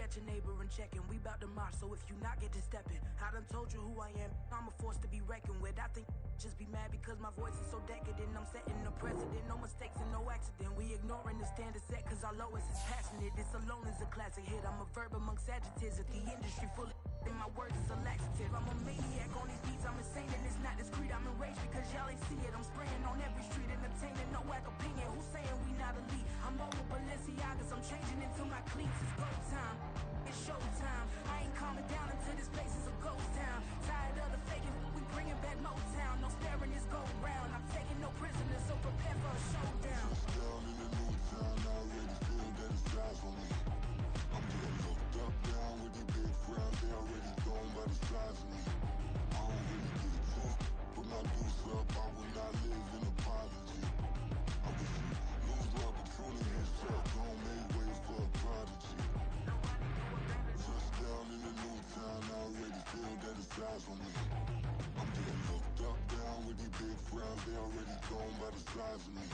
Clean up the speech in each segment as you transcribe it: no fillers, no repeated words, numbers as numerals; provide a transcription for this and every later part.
at your neighbor and checking. We bout to march, so if you not, get to stepping. I done told you who I am, I'm a force to be reckoned with. I think just be mad because my voice is so decadent. I'm setting the precedent, no mistakes and no accident. We ignoring the standard set cause our lowest is passionate. This alone is a classic hit. I'm a verb amongst adjectives at the industry full of and my words is a laxative. I'm a maniac on these beats, I'm insane and it's not discreet. I'm enraged because y'all ain't see it. I'm spraying on every street, entertaining, no whack opinion. Who's saying we not elite? I'm over Balenciagas, I'm changing into my cleats. It's go time, it's show time. I ain't calming down until this place is a ghost town. Tired of the faking, we bringing back Motown. No sparing this go round. I'm taking no prisoners, so prepare for a showdown. Down in the new town, I already feel that it's eyes on me. I'm getting looked up, down with these big frowns. They already thrown by the size of me. I don't really get it tough. Put my deuce up, I will not live in apology. I wish you lose the opportunity and shut. Don't make way for a prodigy. Touchdown in the new town, I already feel that it's eyes on me. I'm getting looked up, down with these big frowns. They already thrown by the size of me.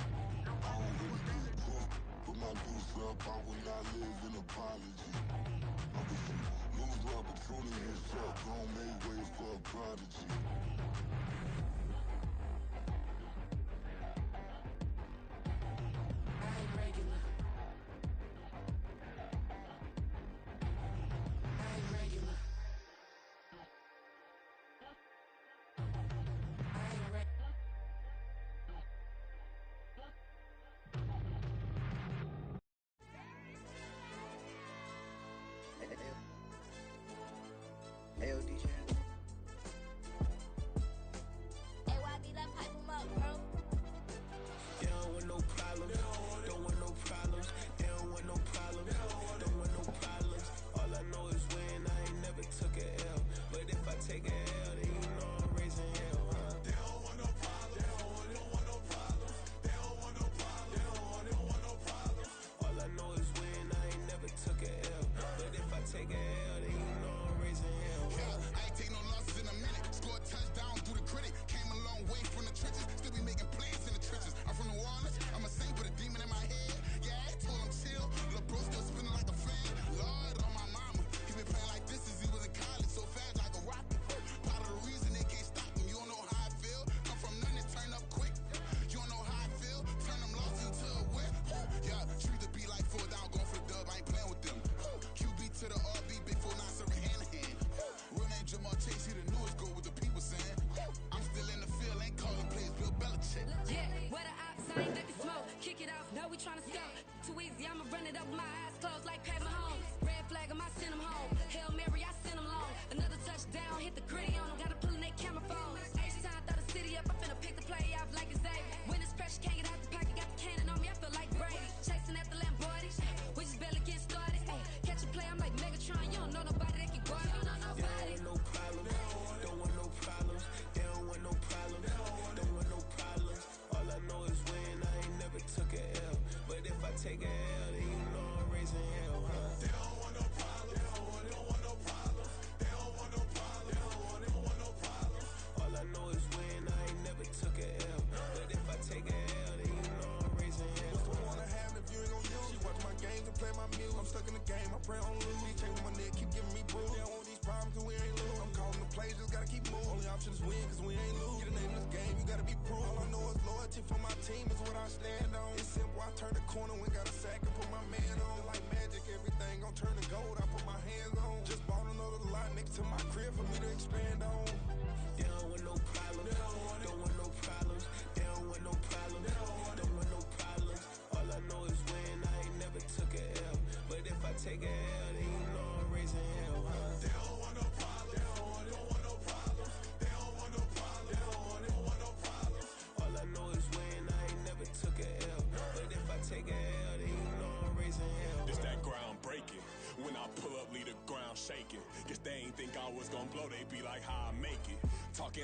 I don't really get it tough. Put my deuce up, I will not live in apology. I wish you lose the opportunity and shut. Don't make way for a prodigy.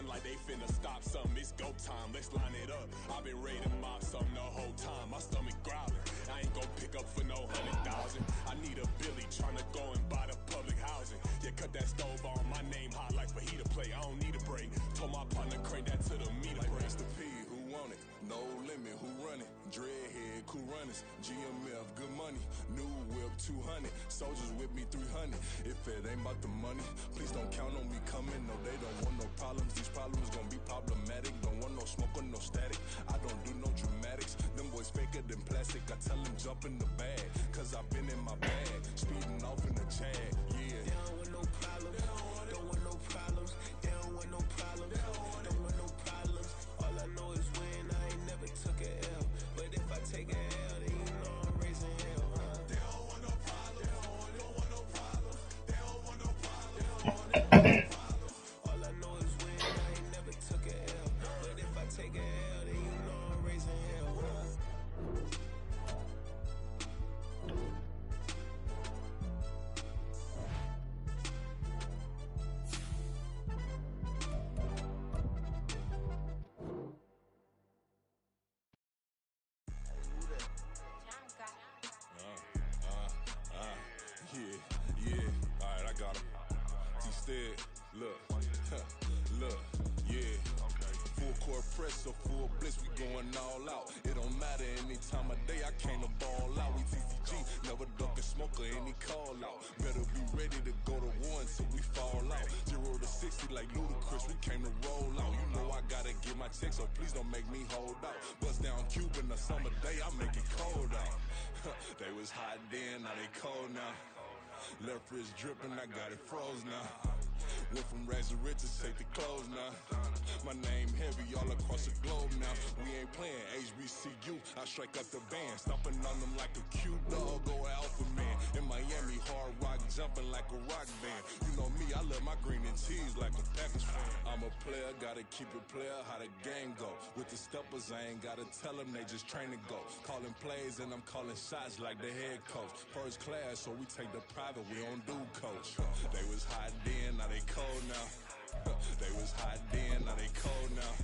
Like they finna stop something, it's go time, let's line it up. I've been ready to mob something the whole time, my stomach growling. I ain't gon' pick up for no 100,000. I need a Billy tryna go and buy the public housing. Yeah, cut that stove on, my name hot like fajita plate. I don't need a break. Told my partner crank that to the meter break. Mr. P, who want it? No limit, who run it? Dreadhead, cool runners. GMF, good money. New whip 200, soldiers with me 300. If it ain't about the money, please don't count on me coming. No, they don't want no problems. These problems gon' be problematic. Don't want no smoke or no static. I don't do no dramatics. Them boys faker than plastic. I tell them jump in the bag, cause I've been in my bag. Speeding off in the Jag, yeah. They don't want no problems. Don't want no problems. They don't want no problems. Don't want no problems. All I know is win. I ain't never took a L. But if I take a L, then you know I'm raising hell, huh? They don't want no problems. They don't want no problems. They don't want no problems. They don't want no problems. All I know is win. I ain't never took a L. But if I take a L, then you know I'm raising hell, huh? Yeah, alright, I got him. T-Stead, look, look, yeah. Full court press, so full blitz, we going all out. It don't matter any time of day, I came to ball out. We TCG, never duck a smoker, any call out. Better be ready to go to war until we fall out. 0 to 60 like Ludacris, we came to roll out. You know I gotta get my check, so please don't make me hold out. Bust down Cuban a summer day, I make it cold out. They was hot then, now they cold now. Left wrist dripping, I got it froze now. Went from rags to riches, take the clothes now. My name heavy all across the globe now. We ain't playing HBCU, I strike up the band. Stomping on them like a cute dog or alpha man. In Miami, hard rock jumping like a rock band. You know me, I love my green and cheese like a Packers fan. I'm a player, gotta keep it player, how the game go. With the steppers, I ain't gotta tell them, they just train to go. Calling plays and I'm calling shots like the head coach. First class, so we take the private, we don't do coach. They was hot then, now they cold now. They was hot then, now they cold now.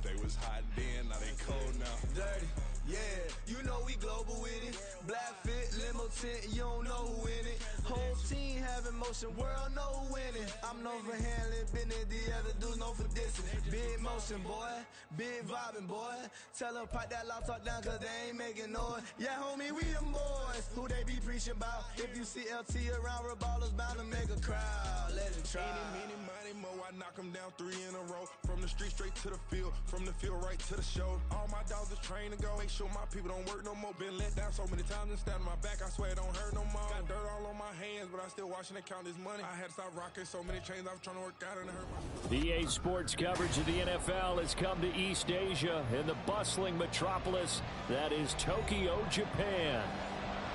They was hot then, now they cold now. Dirty, yeah, you know we global with it. Black fit, limo tint, you don't know who in it. Whole team having motion, world know who winning. I'm known for handling business, the other dudes known for dissing. Big motion, boy, big vibing, boy. Tell them pipe that laptop down cause they ain't making noise. Yeah, homie, we them boys, who they be preaching about. If you see LT around, Reballo's bound to make a crowd. Let it try. Many, mo, I knock them down 3 in a row. From the street straight to the field, from the field right to the show. All my dogs is trained to go. Make sure my people don't work no more. Been let down so many times and stand on my back, I swear it don't hurt no more. Got dirt all on my hands, but I still watching and count this money. I had to stop rocking so many chains, I was trying to work out and it hurt my... EA Sports coverage of the NFL has come to East Asia in the bustling metropolis that is Tokyo, Japan.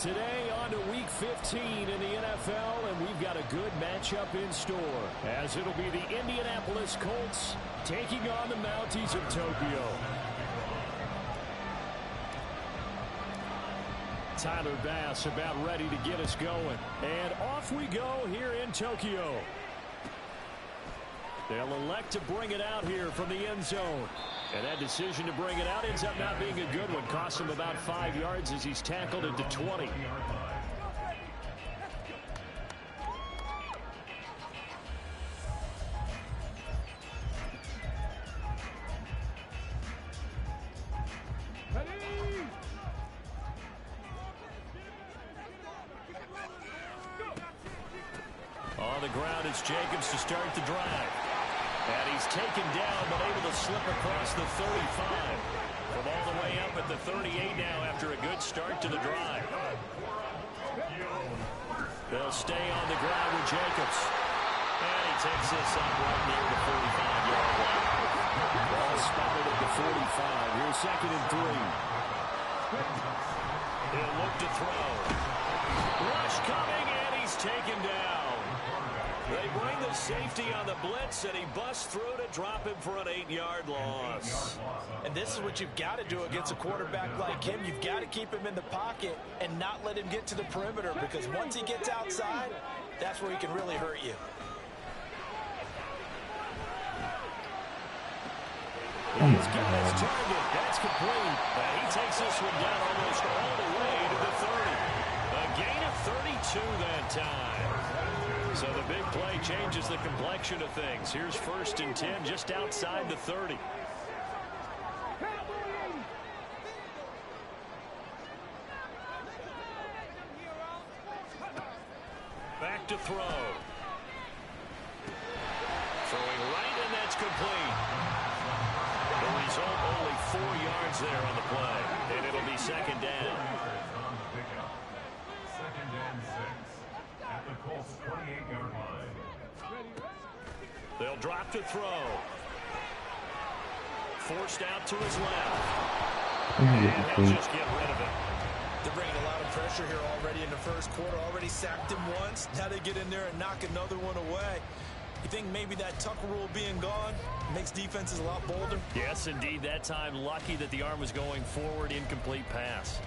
Today on to Week 15 in the NFL, and we've got a good matchup in store, as it'll be the Indianapolis Colts taking on the Mounties of Tokyo. Tyler Bass about ready to get us going. And off we go here in Tokyo. They'll elect to bring it out here from the end zone. And that decision to bring it out ends up not being a good one. Costs him about 5 yards as he's tackled into 20. On the ground, it's Jacobs to start the drive. And he's taken down, but able to slip across the 35. From all the way up at the 38 now after a good start to the drive. They'll stay on the ground with Jacobs. And he takes this up right near the 45-yard line. Ball spotted at the 45. Here's 2nd and 3. He'll look to throw. Rush coming, and he's taken down. They bring the safety on the blitz, and he busts through to drop him for an 8-yard loss. And this is what you've got to do against a quarterback like him. You've got to keep him in the pocket and not let him get to the perimeter, because once he gets outside, that's where he can really hurt you. He's got his target. That's complete. And he takes this one down almost all the way to the 30. A gain of 32 that time. So the big play changes the complexion of things. Here's 1st and 10 just outside the 30. to throw. Throwing right, and that's complete. The result, only 4 yards there on the play, and it'll be second down. Second and 6 at the Colts 28-yard line. They'll drop to throw. Forced out to his left. And he'll just get rid of it. They're bringing a lot of pressure here already in the first quarter. Already sacked him once. Now they get in there and knock another one away. You think maybe that Tucker rule being gone makes defenses a lot bolder? Yes, indeed. That time, lucky that the arm was going forward. Incomplete pass.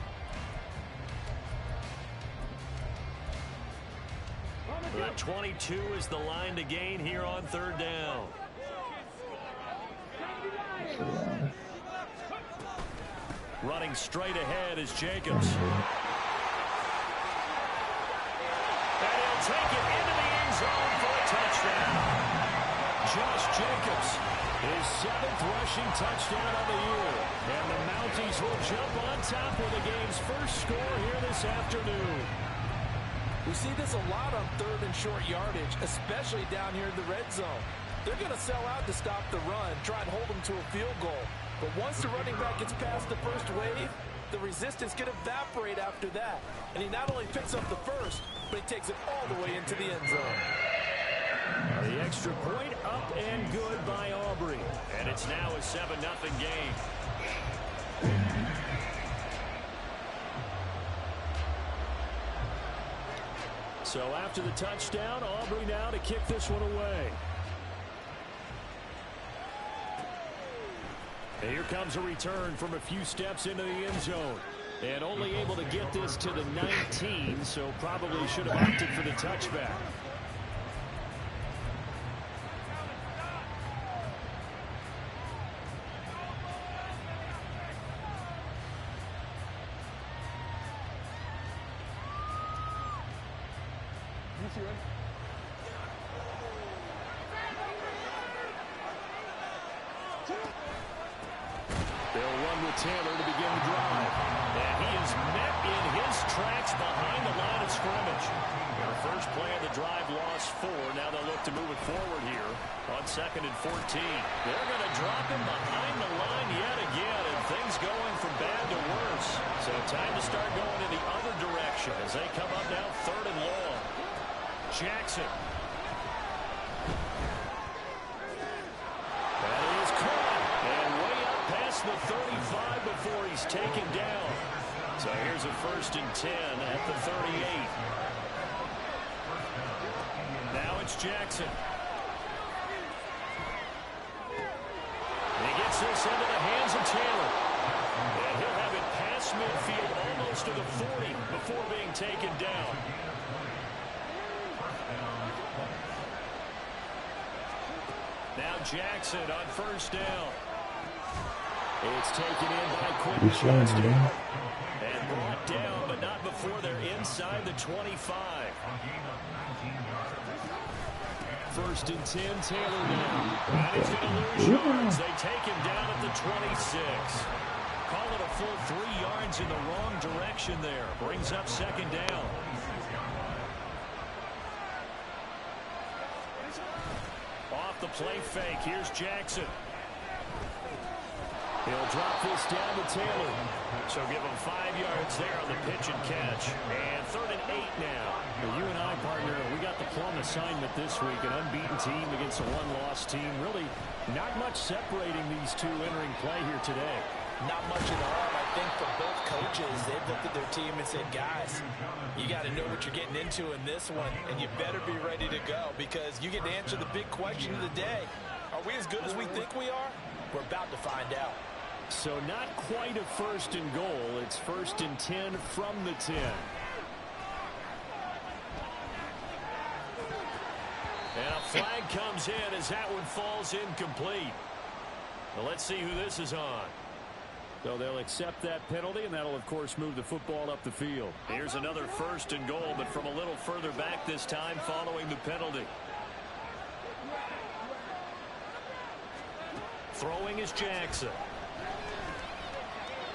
The 22 is the line to gain here on third down. Running straight ahead is Jacobs. And he'll take it into the end zone for a touchdown. Josh Jacobs, his 7th rushing touchdown of the year. And the Mounties will jump on top of the game's first score here this afternoon. We see this a lot on third and short yardage, especially down here in the red zone. They're going to sell out to stop the run, try and hold them to a field goal. But once the running back gets past the first wave, the resistance can evaporate after that. And he not only picks up the first, but he takes it all the way into the end zone. The extra point up and good by Aubrey. And it's now a 7-0 game. So after the touchdown, Aubrey now to kick this one away. And here comes a return from a few steps into the end zone. And only able to get this to the 19, so probably should have opted for the touchback. They'll run with Taylor to begin the drive. And he is met in his tracks behind the line of scrimmage. Their first play of the drive lost 4. Now they'll look to move it forward here on 2nd and 14. They're going to drop him behind the line yet again, and things going from bad to worse. So time to start going in the other direction as they come up now 3rd and long. Jackson. That is caught. And way up past the 35 before he's taken down. So here's a 1st and 10 at the 38. Now it's Jackson. And he gets this into the hands of Taylor. And he'll have it past midfield almost to the 40 before being taken down. Now Jackson on 1st down. It's taken in by Quentin Johnston. And brought down, but not before they're inside the 25. 1st and 10, Taylor now. And he's going to lose yards. They take him down at the 26. Call it a full 3 yards in the wrong direction there. Brings up 2nd down. Off the play fake, here's Jackson. He'll drop this down to Taylor. So give him 5 yards there on the pitch and catch. And 3rd and 8 now. Well, you and I, partner, we got the plum assignment this week. An unbeaten team against a one-loss team. Really not much separating these two entering play here today. Not much at all. I think for both coaches, they've looked at their team and said, guys, you got to know what you're getting into in this one, and you better be ready to go because you get to answer the big question of the day. Are we as good as we think we are? We're about to find out. So not quite a 1st and goal. It's 1st and 10 from the 10. And a flag comes in as that one falls incomplete. Well, let's see who this is on. So they'll accept that penalty, and that'll, of course, move the football up the field. Here's another 1st and goal, but from a little further back this time following the penalty. Throwing is Jackson.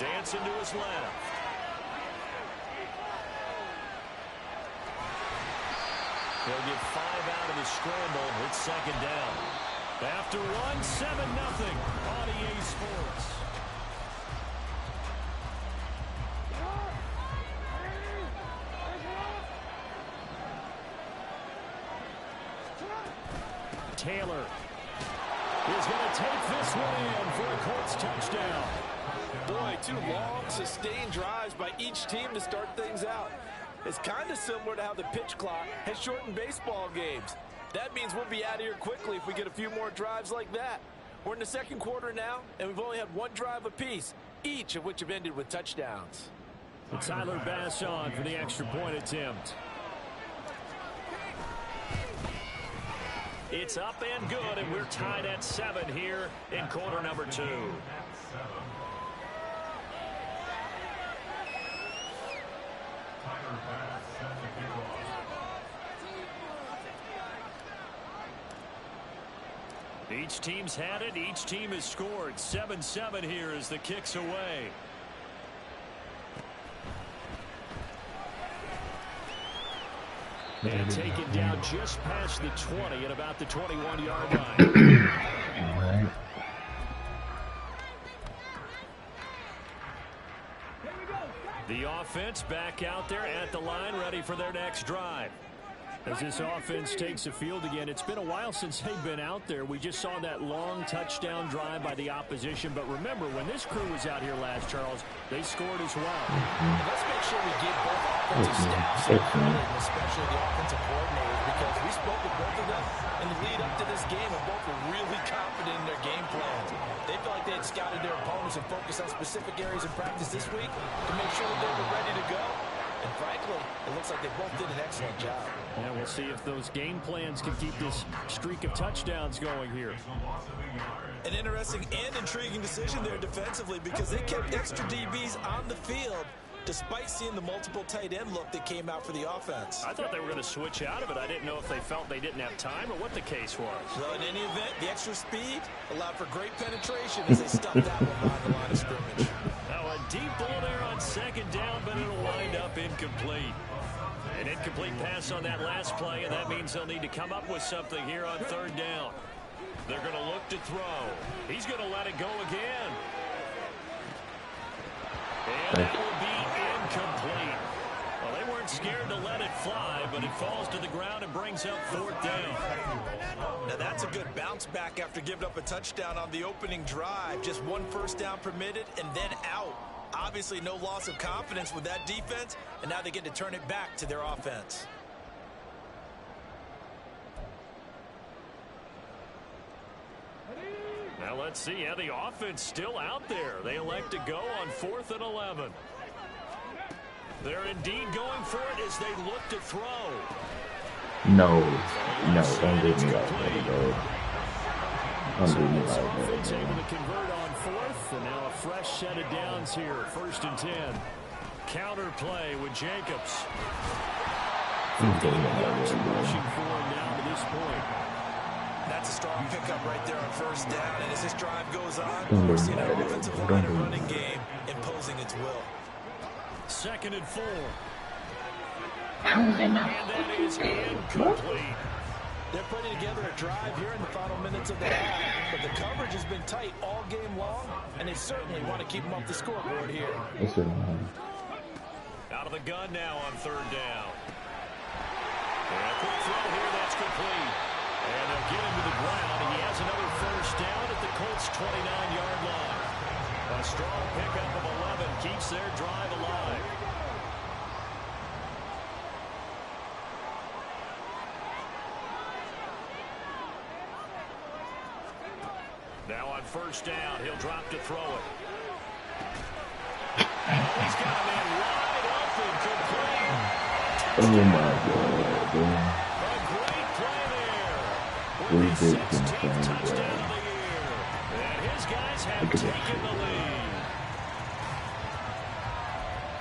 Dancing to his left. They'll get 5 out of the scramble. It's second down. After one, 7-0 on EA Sports. Taylor is going to take this one in for a Colts touchdown. Boy, 2 long, sustained drives by each team to start things out. It's kind of similar to how the pitch clock has shortened baseball games. That means we'll be out of here quickly if we get a few more drives like that. We're in the second quarter now, and we've only had 1 drive apiece, each of which have ended with touchdowns. And Tyler Bass on for the extra point attempt. It's up and good, and we're tied at 7 here in quarter number 2. Each team's had it. Each team has scored. 7-7 here as the kick's away. And taken down just past the 20 at about the 21-yard line. The offense back out there at the line, ready for their next drive. As this offense takes the field again, it's been a while since they've been out there. We just saw that long touchdown drive by the opposition. But remember, when this crew was out here last, Charles, they scored as well. Let's make sure we give both offensive staffs some credit, and especially the offensive coordinators, because we spoke with both of them in the lead up to this game, and both were really confident in their game plans. They felt like they had scouted their opponents and focused on specific areas in practice this week to make sure that they were ready to go. And frankly, it looks like they both did an excellent job. Yeah, we'll see if those game plans can keep this streak of touchdowns going here. An interesting and intriguing decision there defensively, because they kept extra DBs on the field despite seeing the multiple tight end look that came out for the offense. I thought they were going to switch out of it. I didn't know if they felt they didn't have time or what the case was. Well, in any event, the extra speed allowed for great penetration as they stuffed that one behind the line of scrimmage. Now a deep ball there on second down, but it'll wind up incomplete. An incomplete pass on that last play, and that means they'll need to come up with something here on third down. They're going to look to throw. He's going to let it go again. And that will be incomplete. Well, they weren't scared to let it fly, but it falls to the ground and brings up fourth down. Now that's a good bounce back after giving up a touchdown on the opening drive. Just 1 first down permitted and then out. Obviously no loss of confidence with that defense, and now they get to turn it back to their offense. Now let's see how the offense still out there. They elect to go on 4th and 11. They're indeed going for it as they look to throw. No, don't leave me like that, bro. Don't leave me like that, Offense able to convert on 4th, and now a fresh set of downs here. 1st and 10. Counter play with Jacobs. 15 yards rushing for him now to this point. That's a strong pickup right there on first down, and as this drive goes on, we're seeing our offensive line and running game imposing its will. 2nd and 4. And that is incomplete. They're putting together a drive here in the final minutes of the half, but the coverage has been tight all game long, and they certainly want to keep them off the scoreboard here. Out of the gun now on 3rd down. And a quick throw here, that's complete. And they'll get him to the ground, and he has another first down at the Colts' 29-yard line. A strong pickup of 11 keeps their drive alive. Now on first down, he'll drop to throw it. He's got a man wide open, complete. Oh my God, bro. A great play there. With his 16th touchdown of the year. And his guys have taken the lead.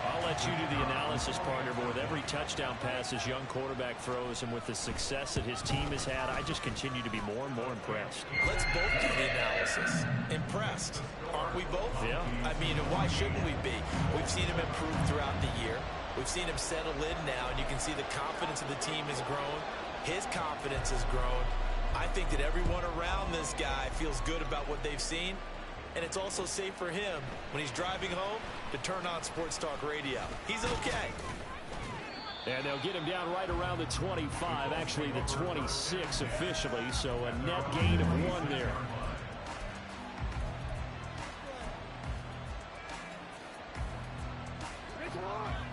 I'll let you do the analysis, partner, but with every touchdown pass his young quarterback throws and with the success that his team has had, I just continue to be more and more impressed. Let's both do the analysis. Impressed. Aren't we both? Yeah. I mean, why shouldn't we be? We've seen him improve throughout the year. We've seen him settle in now, and you can see the confidence of the team has grown. His confidence has grown. I think that everyone around this guy feels good about what they've seen, and it's also safe for him when he's driving home to turn on Sports Talk Radio. He's okay. And they'll get him down right around the 25, actually the 26 officially, so a net gain of 1 there.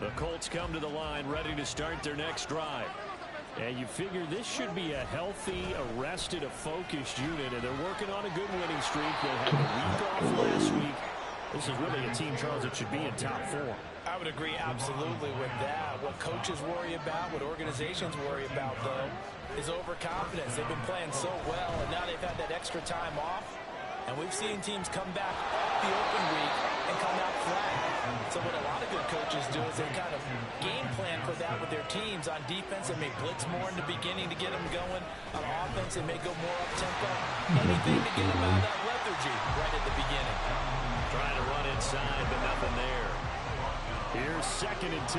The Colts come to the line ready to start their next drive. And you figure this should be a healthy, a rested, a focused unit, and they're working on a good winning streak. They had a week off last week. This is really a team, Charles, that should be in top 4. I would agree absolutely with that. What coaches worry about, what organizations worry about, though, is overconfidence. They've been playing so well, and now they've had that extra time off. And we've seen teams come back off the open week and come out flat. So what a lot of good coaches do is they kind of game plan for that with their teams. On defense, they may blitz more in the beginning to get them going. On offense, they may go more up-tempo. Anything to get them out of that lethargy right at the beginning. Trying to run inside, but nothing there. Here's 2nd and 10.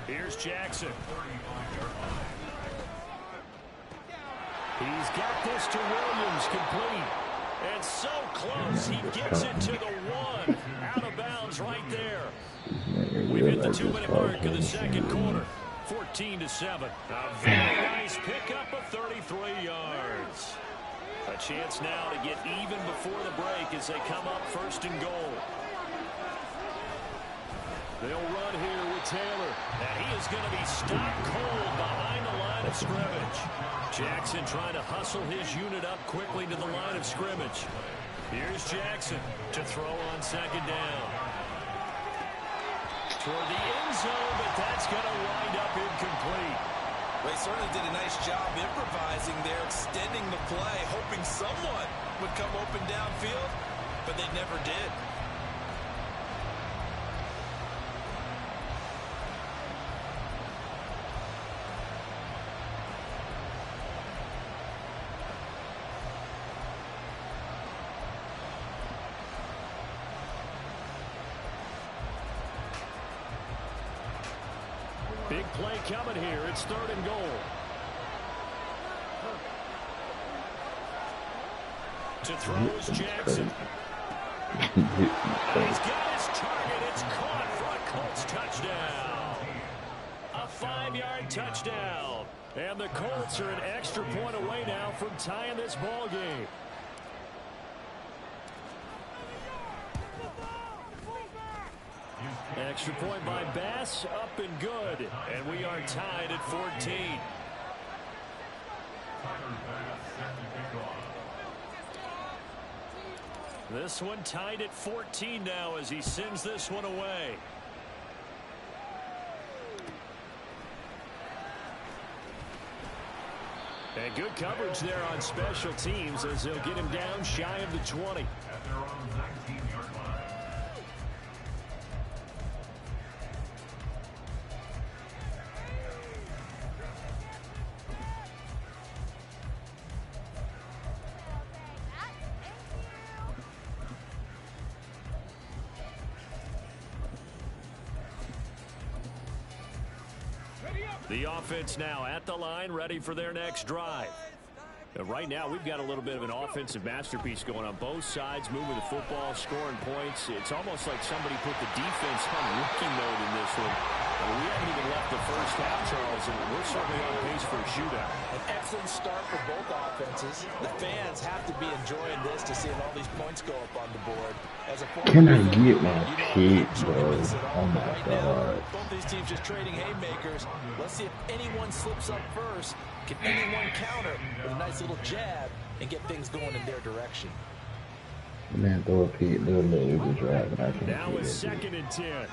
Here's Jackson. He's got this to Williams, complete. And so close, he gets it to the 1. Out of bounds right there. We've hit the 2-minute mark of the second quarter. 14-7. A very nice pickup of 33 yards. A chance now to get even before the break as they come up 1st and goal. They'll run here with Taylor. And he is going to be stopped cold behind the line of scrimmage. Jackson trying to hustle his unit up quickly to the line of scrimmage. Here's Jackson to throw on 2nd down. Toward the end zone, but that's going to wind up incomplete. They certainly did a nice job improvising there, extending the play, hoping someone would come open downfield, but they never did. Big play coming here. It's 3rd and goal. To throw is Jackson. He's got his target. It's caught for a Colts touchdown. A 5-yard touchdown. And the Colts are an extra point away now from tying this ball game. Extra point by Bass, up and good. And we are tied at 14. This one tied at 14 now as he sends this one away. And good coverage there on special teams as they'll get him down shy of the 20. At their own 19-yard line. The offense now at the line, ready for their next drive. Right now, we've got a little bit of an offensive masterpiece going on both sides, moving the football, scoring points. It's almost like somebody put the defense on rookie mode in this one. We haven't even left the first half, Charles, and we're certainly on pace for a shootout. An excellent start for both offenses. The fans have to be enjoying this to see all these points go up on the board. As a Can I get my pick, bro? Oh my God. Both these teams just trading haymakers. Let's see if anyone slips up first. Can anyone counter with a nice little jab and get things going in their direction? Man, throw a pick, do a little Uber drive, and I can now it's 2nd and 10.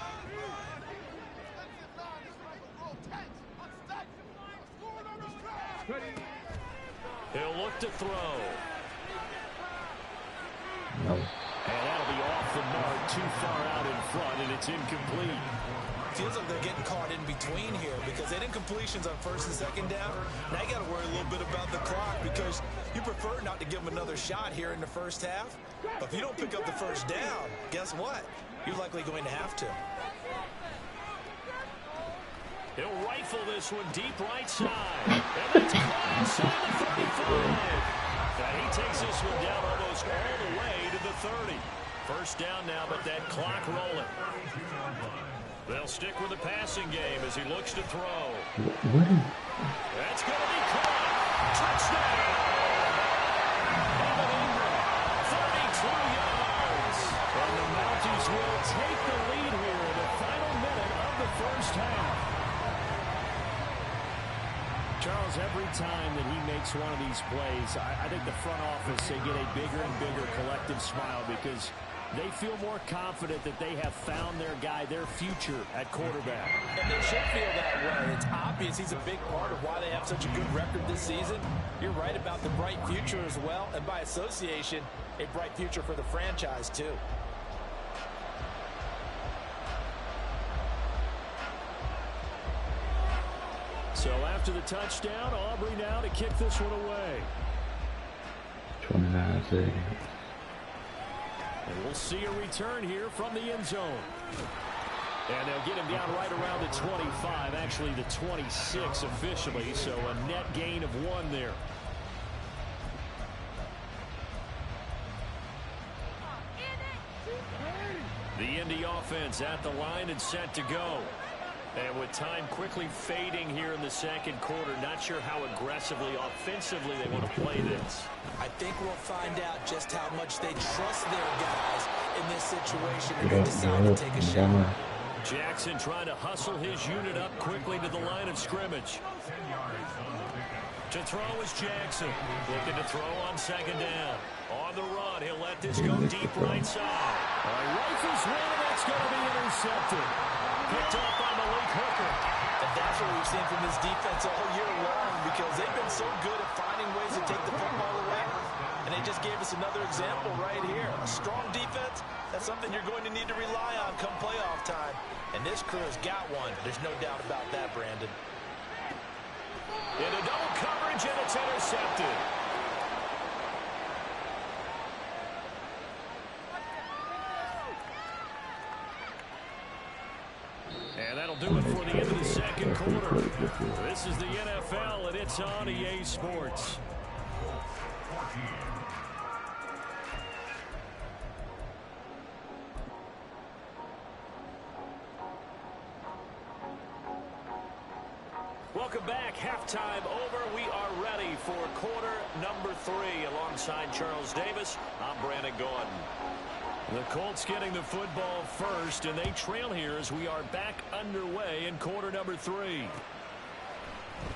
He'll look to throw. No. And that'll be off the mark, too far out in front, and it's incomplete. Feels like they're getting caught in between here because they didn't completions on 1st and 2nd down. Now you got to worry a little bit about the clock because you prefer not to give them another shot here in the first half. But if you don't pick up the 1st down, guess what? You're likely going to have to. He'll rifle this one deep right side. And that's caught inside the 35. Now he takes this one down almost all the way to the 30. First down now, but that clock rolling. They'll stick with the passing game as he looks to throw. That's going to be caught. Touchdown. Evan Ingram, 32 yards. And the Mounties will take the lead here in the final minute of the first half. Charles, every time that he makes one of these plays, I think the front office, they get a bigger and bigger collective smile because they feel more confident that they have found their guy, their future at quarterback. And they should feel that way. It's obvious he's a big part of why they have such a good record this season. You're right about the bright future as well, and by association, a bright future for the franchise too. So after the touchdown, Aubrey now to kick this one away. 29 seconds. And we'll see a return here from the end zone. And they'll get him down right around the 25, actually the 26 officially, so a net gain of 1 there. The Indy offense at the line and set to go. And with time quickly fading here in the second quarter, not sure how aggressively, offensively they want to play this. I think we'll find out just how much they trust their guys in this situation and they decide to take a shot. Jackson trying to hustle his unit up quickly to the line of scrimmage. To throw is Jackson. Looking to throw on second down. On the run, he'll let this go deep right side. Rifles one, and that's going to be intercepted. Picked up by Malik Hooker. And that's what we've seen from this defense all year long because they've been so good at finding ways to take the football away. And they just gave us another example right here. A strong defense, that's something you're going to need to rely on come playoff time. And this crew has got one. There's no doubt about that, Brandon. Into double coverage, and it's intercepted. And that'll do it for the end of the second quarter. This is the NFL, and it's on EA Sports. Welcome back. Halftime over. We are ready for quarter number 3 alongside Charles Davis. I'm Brandon Gordon. The Colts getting the football first, and they trail here as we are back underway in quarter number 3.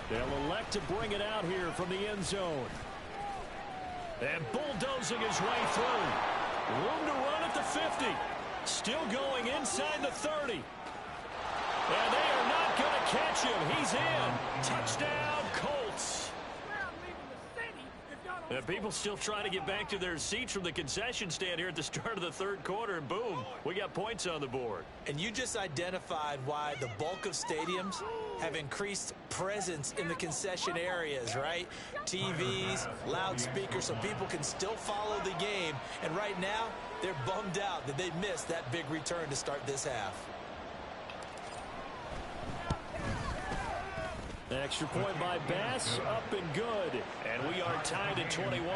They'll elect to bring it out here from the end zone. And bulldozing his way through. Room to run at the 50. Still going inside the 30. And they are not going to catch him. He's in. Touchdown, Colts. And people still trying to get back to their seats from the concession stand here at the start of the third quarter, and boom, we got points on the board. And you just identified why the bulk of stadiums have increased presence in the concession areas, right? TVs, loudspeakers, so people can still follow the game. And right now, they're bummed out that they missed that big return to start this half. An extra point by Bass, up and good. And we are tied at 21.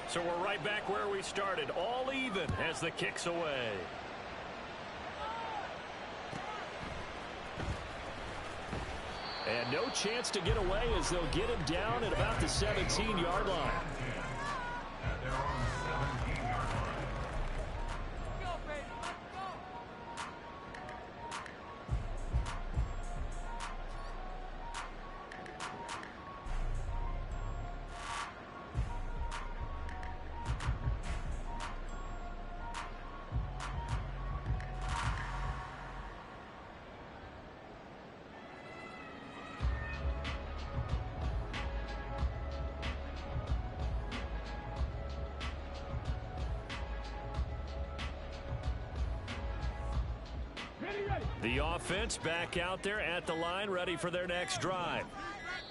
So we're right back where we started, all even as the kick's away. And no chance to get away as they'll get him down at about the 17-yard line. The offense back out there at the line, ready for their next drive.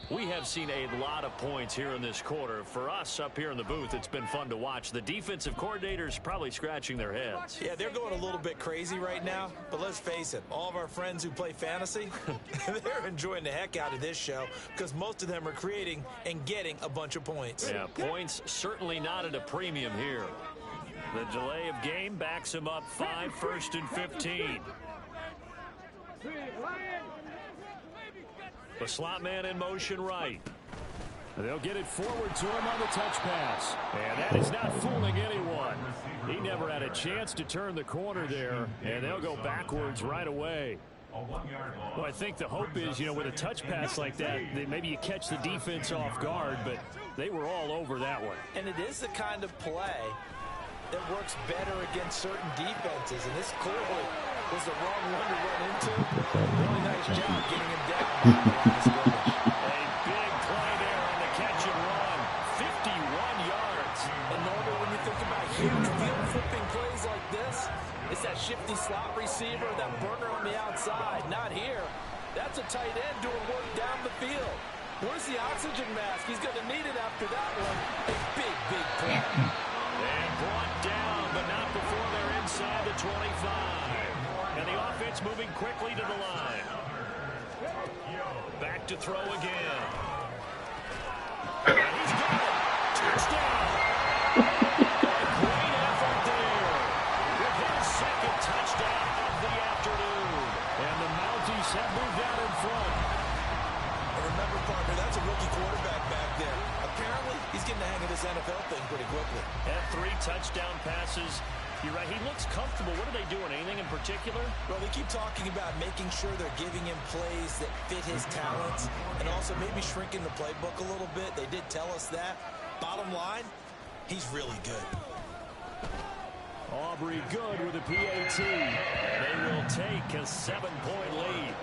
We have seen a lot of points here in this quarter. For us up here in the booth, it's been fun to watch. The defensive coordinators probably scratching their heads. Yeah, they're going a little bit crazy right now, but let's face it, all of our friends who play fantasy, they're enjoying the heck out of this show because most of them are creating and getting a bunch of points. Yeah, points certainly not at a premium here. The delay of game backs him up 5, 1st and 15. The slot man in motion right. They'll get it forward to him on the touch pass. And that is not fooling anyone. He never had a chance to turn the corner there, and they'll go backwards right away. Well, I think the hope is, with a touch pass like that, maybe you catch the defense off guard, but they were all over that one. And it is the kind of play that works better against certain defenses, and this clearly was the wrong one to run into. Really nice job getting him down. A big play there on the catch and run. 51 yards. And normally when you think about huge field flipping plays like this, it's that shifty slot receiver, that burner on the outside. Not here. That's a tight end doing work down the field. Where's the oxygen mask? He's going to need it after that one. A big, big play. And brought down, but not before they're inside the 25. And the offense moving quickly to the line. Back to throw again. And he's got it. Touchdown. Great effort there. With his second touchdown of the afternoon. And the Mounties have moved out in front. And remember, partner, that's a rookie quarterback back there. Apparently, he's getting the hang of this NFL thing pretty quickly. Had 3 touchdown passes. You're right, he looks comfortable. What are they doing? Anything in particular? Well, they keep talking about making sure they're giving him plays that fit his talents and also maybe shrinking the playbook a little bit. They did tell us that. Bottom line, he's really good. Aubrey good with a PAT. They will take a 7-point lead.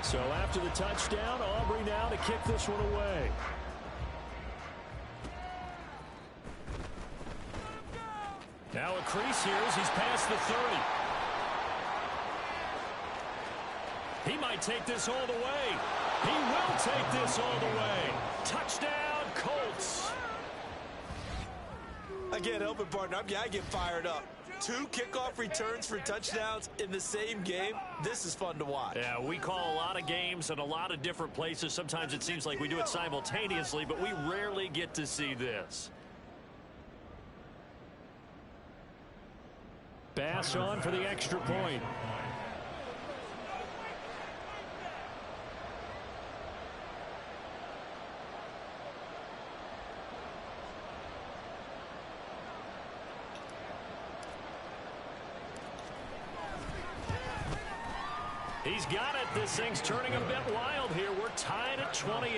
So after the touchdown, Aubrey now to kick this one away. Now a crease here as he's past the 30. He might take this all the way. He will take this all the way. Touchdown, Colts. Again, helping partner, I get fired up. 2 kickoff returns for touchdowns in the same game. This is fun to watch. Yeah, we call a lot of games in a lot of different places. Sometimes it seems like we do it simultaneously, but we rarely get to see this. Bass on for the extra point. He's got it. This thing's turning a bit wild here. We're tied at 28.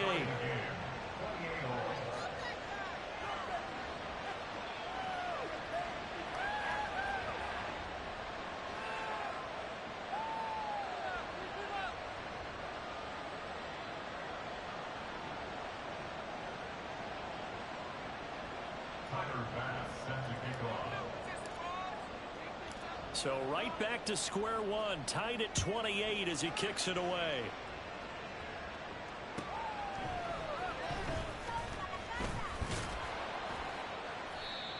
So right back to square one, tied at 28 as he kicks it away.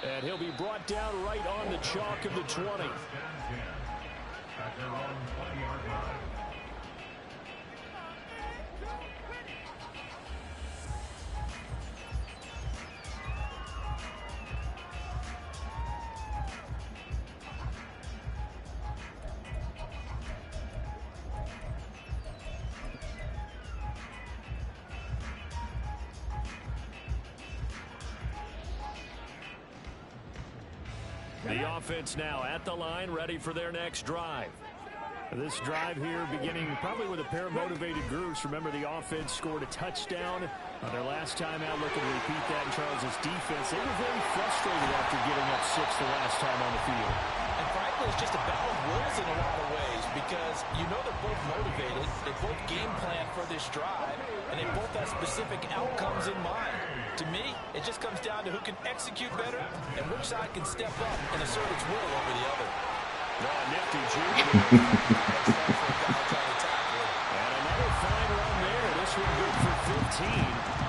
And he'll be brought down right on the chalk of the 20. The offense now at the line, ready for their next drive. This drive here beginning probably with a pair of motivated groups. Remember, the offense scored a touchdown on their last time out. Looking to repeat that in Charles's defense. They were very frustrated after giving up 6 the last time on the field. And frankly, it's just a battle of wills in a lot of ways because you know they're both motivated. They both game plan for this drive. and they both have specific outcomes in mind. To me, it just comes down to who can execute better and which side can step up and assert its will over the other. Nifty juke. And another fine run there. This one good for 15.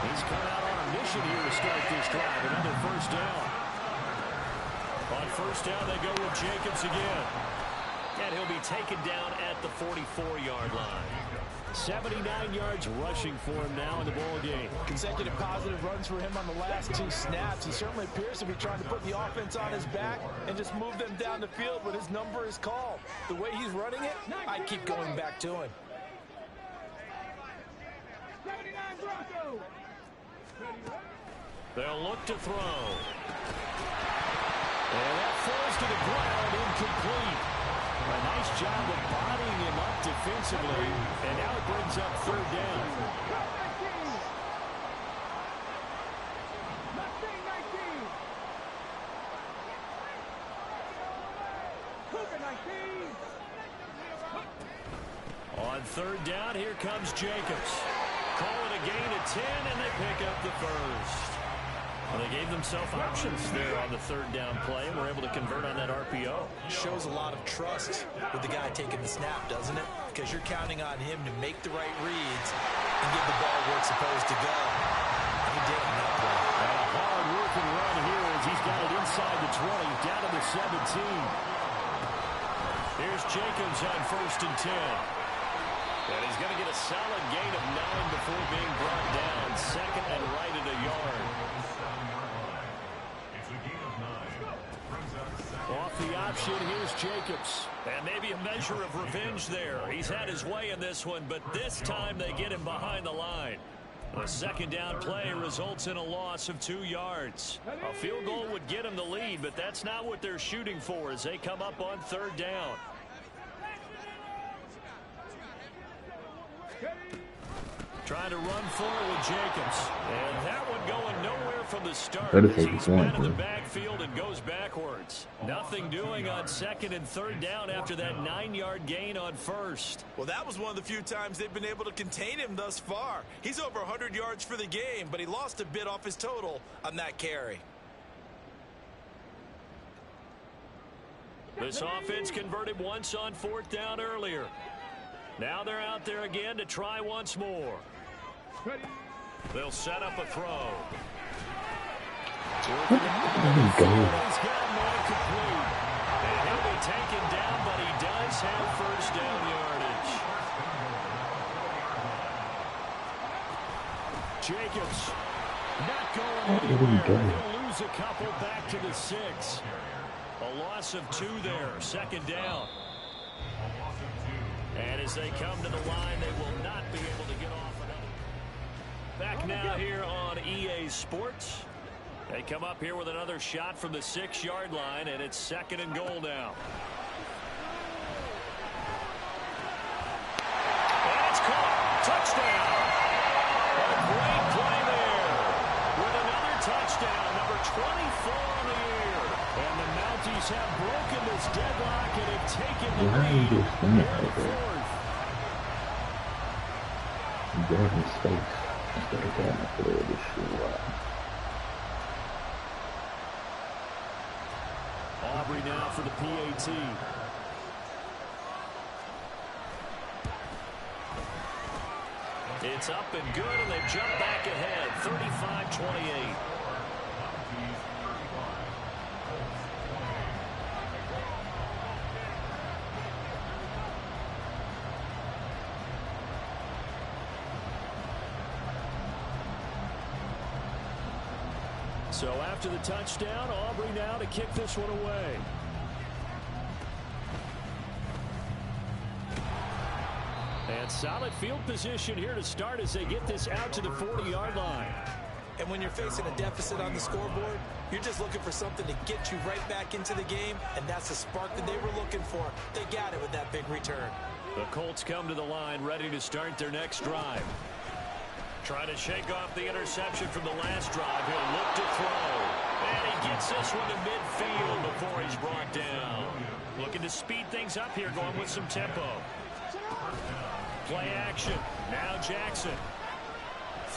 He's come out on a mission here to start this drive. Another first down. On first down, they go with Jacobs again. And he'll be taken down at the 44-yard line. 79 yards rushing for him now in the ball game. Consecutive positive runs for him on the last 2 snaps. He certainly appears to be trying to put the offense on his back and just move them down the field when his number is called. The way he's running it, I keep going back to him. They'll look to throw. And that falls to the ground, incomplete. A nice job of bodying him up defensively, and now it brings up third down. On third down, here comes Jacobs. Call it a gain of 10, and they pick up the first. Well, they gave themselves options there on the third down play and were able to convert on that RPO. Shows a lot of trust with the guy taking the snap, doesn't it? Because you're counting on him to make the right reads and give the ball where it's supposed to go. And he did on that play. And a hard-working run here as he's got it inside the 20, down to the 17. Here's Jacobs on first and 10. And he's going to get a solid gain of 9 before being brought down. Second and right at a yard. Off the option, here's Jacobs. And maybe a measure of revenge there. He's had his way in this one, but this time they get him behind the line. The second down play results in a loss of 2 yards. A field goal would get him the lead, but that's not what they're shooting for as they come up on third down. Trying to run forward with Jacobs. And that one going nowhere from the start. He's been in the backfield and goes backwards. Nothing doing on second and third down after that 9-yard gain on first. Well, that was one of the few times they've been able to contain him thus far. He's over 100 yards for the game, but he lost a bit off his total on that carry. This offense converted once on fourth down earlier. Now they're out there again to try once more. They'll set up a throw. He's got him incomplete. And he'll be taken down, but he does have first down yardage. Jacobs not going anywhere. He'll lose a couple back to the 6. A loss of 2 there. Second down. And as they come to the line, they will not be able to get off another. Back now here on EA Sports. They come up here with another shot from the 6-yard line, and it's second and goal now. And it's caught. Touchdown. A great play there. With another touchdown, number 24 on the year. And the Mounties have broken this deadlock and have taken the lead here at the 4th. His face instead of going after the issue. Aubrey now for the PAT. It's up and good, and they jump back ahead, 35-28. So after the touchdown, Aubrey now to kick this one away. And solid field position here to start as they get this out to the 40-yard line. And when you're facing a deficit on the scoreboard, you're just looking for something to get you right back into the game, and that's the spark that they were looking for. They got it with that big return. The Colts come to the line ready to start their next drive. Trying to shake off the interception from the last drive. He'll look to throw. And he gets this one to midfield before he's brought down. Looking to speed things up here, going with some tempo. Play action. Now Jackson.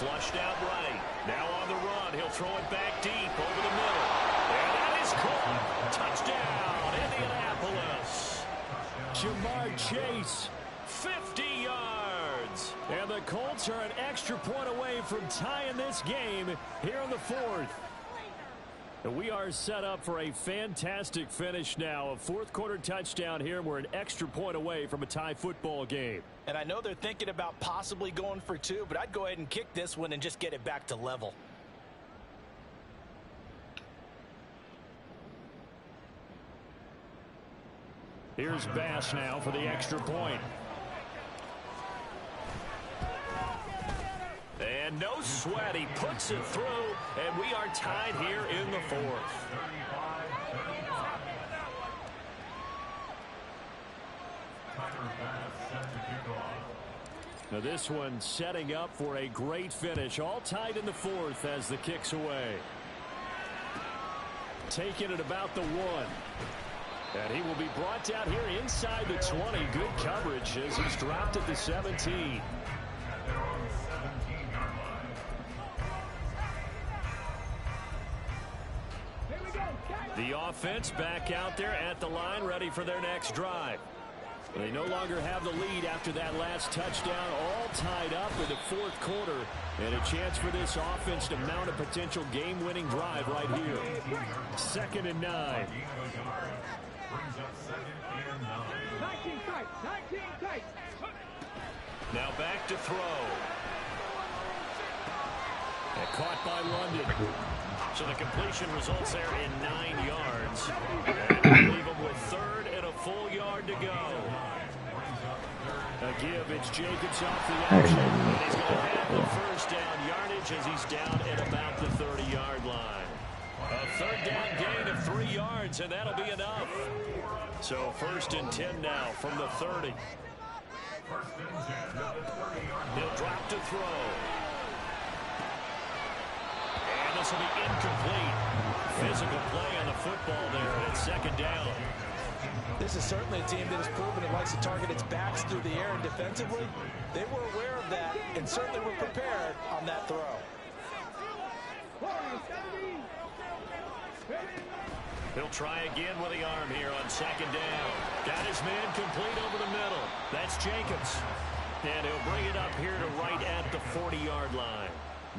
flushed out right. Now on the run. He'll throw it back deep over the middle. And that is caught. Touchdown, Indianapolis. Jamar Chase, 50 yards. And the Colts are an extra point away from tying this game here in the fourth. And we are set up for a fantastic finish now. A fourth-quarter touchdown here. We're an extra point away from a tie football game. And I know they're thinking about possibly going for two, but I'd go ahead and kick this one and just get it back to level. Here's Bass now for the extra point. And no sweat, he puts it through, and we are tied here in the fourth. Now this one setting up for a great finish, all tied in the fourth as the kick's away. Taking it about the 1. And he will be brought down here inside the 20. Good coverage as he's dropped at the 17. The offense back out there at the line, ready for their next drive. They no longer have the lead after that last touchdown, all tied up in the fourth quarter, and a chance for this offense to mount a potential game-winning drive right here. 2nd and 9. Now back to throw. And caught by London. So the completion results there in 9 yards. And leave them with 3rd and a full yard to go. A give, it's Jacobs off the action. And he's going to have the first down yardage as he's down at about the 30-yard line. A 3rd down gain of 3 yards, and that'll be enough. So 1st and 10 now from the 30. He'll drop to throw. And this will be incomplete. Physical play on the football there, and it's 2nd down. This is certainly a team that has proven it likes to target its backs through the air, and defensively, they were aware of that and certainly were prepared on that throw. He'll try again with the arm here on 2nd down. Got his man complete over the middle. That's Jacobs. And he'll bring it up here to right at the 40-yard line.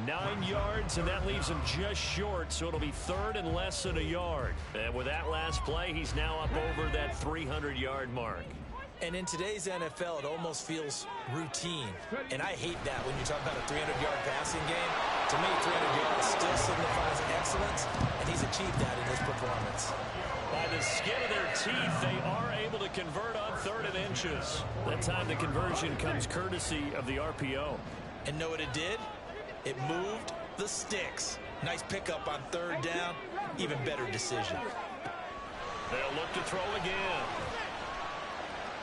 9 yards, and that leaves him just short, so it'll be 3rd and less than a yard. And with that last play, he's now up over that 300-yard mark. And in today's NFL, it almost feels routine. And I hate that when you talk about a 300-yard passing game. To me, 300 yards still signifies excellence, and he's achieved that in his performance. By the skin of their teeth, they are able to convert on 3rd and inches. That time the conversion comes courtesy of the RPO. And know what it did? It moved the sticks. Nice pickup on 3rd down. Even better decision. They'll look to throw again.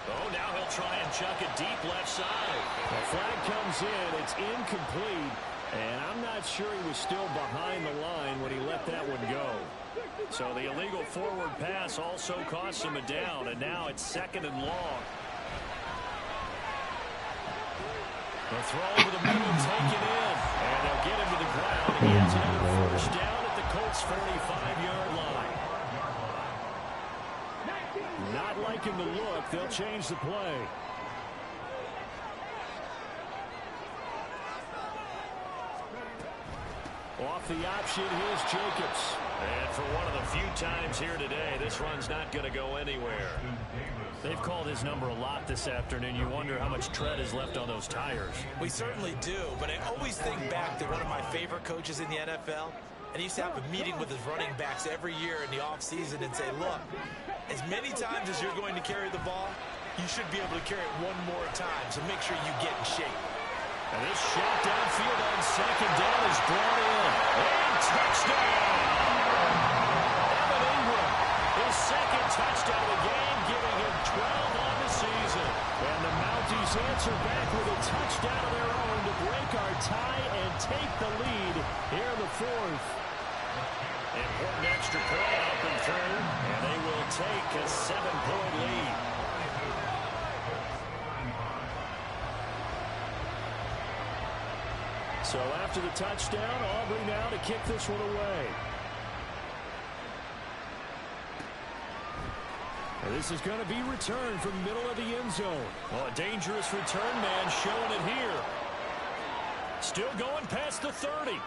Oh, now he'll try and chuck it deep left side. The flag comes in. It's incomplete. And I'm not sure he was still behind the line when he let that one go. So the illegal forward pass also costs him a down. And now it's 2nd and long. The throw over the middle, taken in. And they'll get him to the ground. He has another 1st down at the Colts' 45-yard line. Not liking the look. They'll change the play. Off the option, here's Jacobs. And for one of the few times here today, this run's not going to go anywhere. They've called his number a lot this afternoon. You wonder how much tread is left on those tires. We certainly do, but I always think back to one of my favorite coaches in the NFL. And he used to have a meeting with his running backs every year in the offseason and say, look, as many times as you're going to carry the ball, you should be able to carry it one more time, so make sure you get in shape. And this shot downfield on 2nd down is brought in. And touchdown! Evan Ingram, his 2nd touchdown of the game, giving him 12 on the season. And the Mounties answer back with a touchdown of their own to break our tie and take the lead here in the fourth. Important extra point up and through, and they will take a 7-point lead. So after the touchdown, Aubrey now to kick this one away. And this is going to be returned from middle of the end zone. Oh, a dangerous return man showing it here. Still going past the 30. And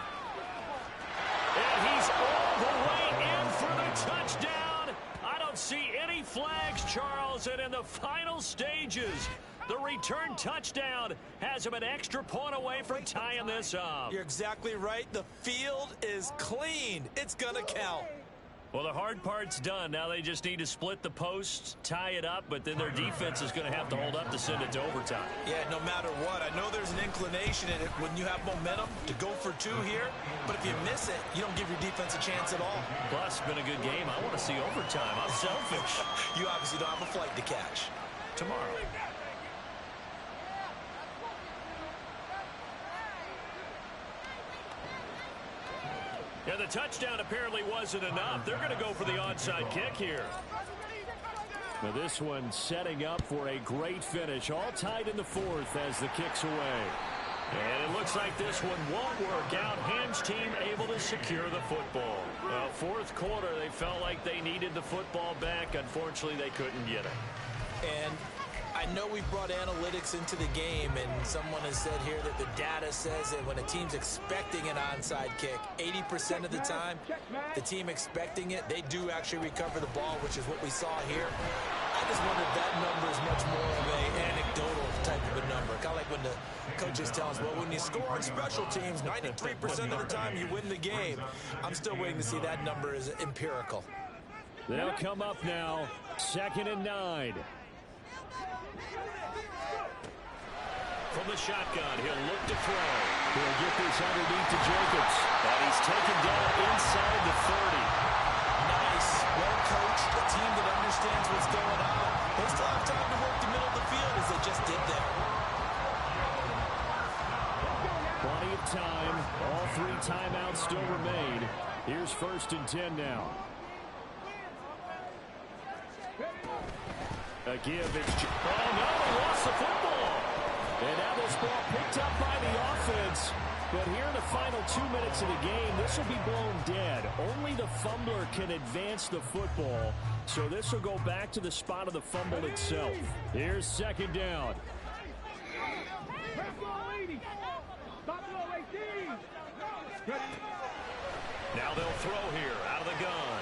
he's all the way in for the touchdown. I don't see any flags, Charles, and in the final stages, the return touchdown has him an extra point away from tying this up. You're exactly right. The field is clean. It's going to count. Well, the hard part's done. Now they just need to split the posts, tie it up, but then their defense is going to have to hold up to send it to overtime. Yeah, no matter what. I know there's an inclination in it when you have momentum to go for two here, but if you miss it, you don't give your defense a chance at all. Plus, it's been a good game. I want to see overtime. I'm selfish. You obviously don't have a flight to catch. Tomorrow. Yeah, the touchdown apparently wasn't enough. They're going to go for the onside kick here. Now this one setting up for a great finish. All tied in the fourth as the kick's away. And it looks like this one won't work out. Ham's team able to secure the football. Well, fourth quarter, they felt like they needed the football back. Unfortunately, they couldn't get it. And I know we brought analytics into the game, and someone has said here that the data says that when a team's expecting an onside kick, 80% of the time, the team expecting it, they do actually recover the ball, which is what we saw here. I just wonder if that number is much more of an anecdotal type of a number. Kind of like when the coaches tell us, well, when you score on special teams, 93% of the time you win the game. I'm still waiting to see that number is empirical. They'll come up now, 2nd and 9. From the shotgun, he'll look to throw. He'll get this underneath to Jacobs. And he's taken down inside the 30. Nice. Well coached. A team that understands what's going on. They still have time to work the middle of the field as they just did there. Plenty of time. All 3 timeouts still remain. Here's 1st and 10 now. A give. It's... Oh, no, they lost the football. And now this ball picked up by the offense. But here in the final 2 minutes of the game, this will be blown dead. Only the fumbler can advance the football. So this will go back to the spot of the fumble itself. Here's 2nd down. Now they'll throw here out of the gun.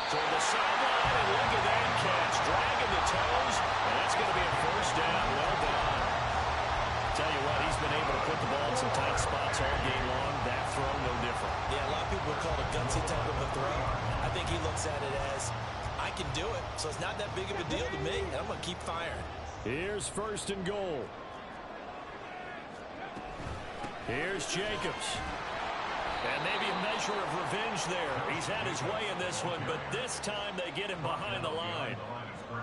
Toward the sideline, and look at that catch. Dragging the toes, and that's going to be a 1st down. Well done. Tell you what, he's been able to put the ball in some tight spots all game long. That throw, no different. Yeah, a lot of people would call it a gutsy type of a throw. I think he looks at it as, I can do it, so it's not that big of a deal to me, and I'm going to keep firing. Here's 1st and goal. Here's Jacobs. And maybe a measure of revenge there. He's had his way in this one, but this time they get him behind the line.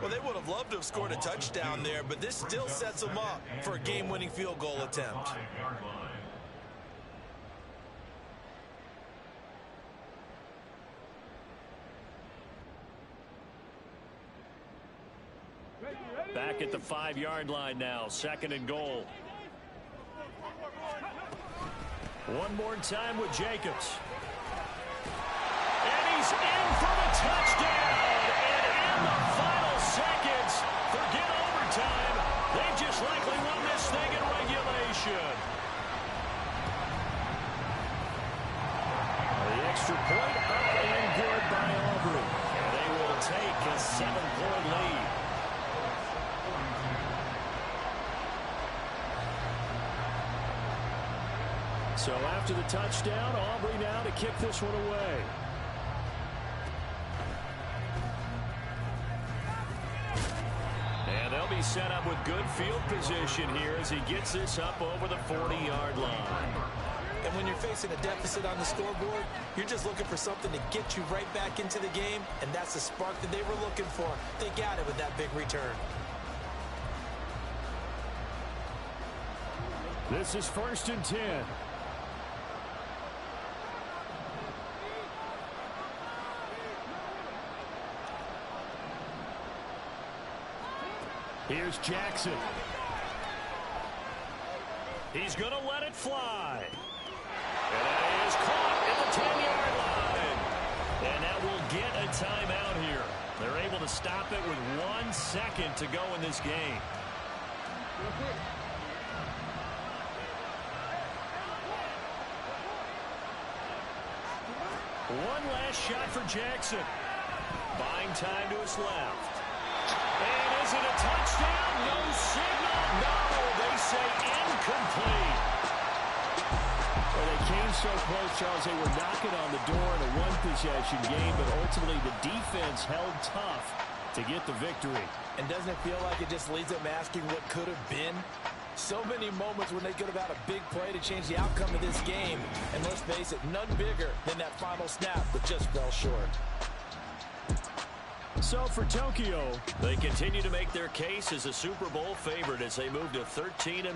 Well, they would have loved to have scored a touchdown there, but this still sets them up for a game-winning field goal attempt. Back at the 5-yard line now, 2nd and goal. One more time with Jacobs. And he's in for the touchdown. And in the final seconds, forget overtime. They just likely won this thing in regulation. The extra point up and good by Aubrey. And they will take a 7-point lead. So after the touchdown, Aubrey now to kick this one away. And they'll be set up with good field position here as he gets this up over the 40-yard line. And when you're facing a deficit on the scoreboard, you're just looking for something to get you right back into the game, and that's the spark that they were looking for. They got it with that big return. This is 1st and 10. Here's Jackson. He's going to let it fly. And it is caught at the 10-yard line. And that will get a timeout here. They're able to stop it with 1 second to go in this game. One last shot for Jackson. Buying time to his left. And is it a touchdown? No signal. No, they say incomplete. Well, they came so close, Charles. They were knocking on the door in a one-possession game, but ultimately the defense held tough to get the victory. And doesn't it feel like it just leaves them asking what could have been? So many moments when they could have had a big play to change the outcome of this game. And let's face it, none bigger than that final snap, but just fell short. So for Tokyo, they continue to make their case as a Super Bowl favorite as they move to 13-1.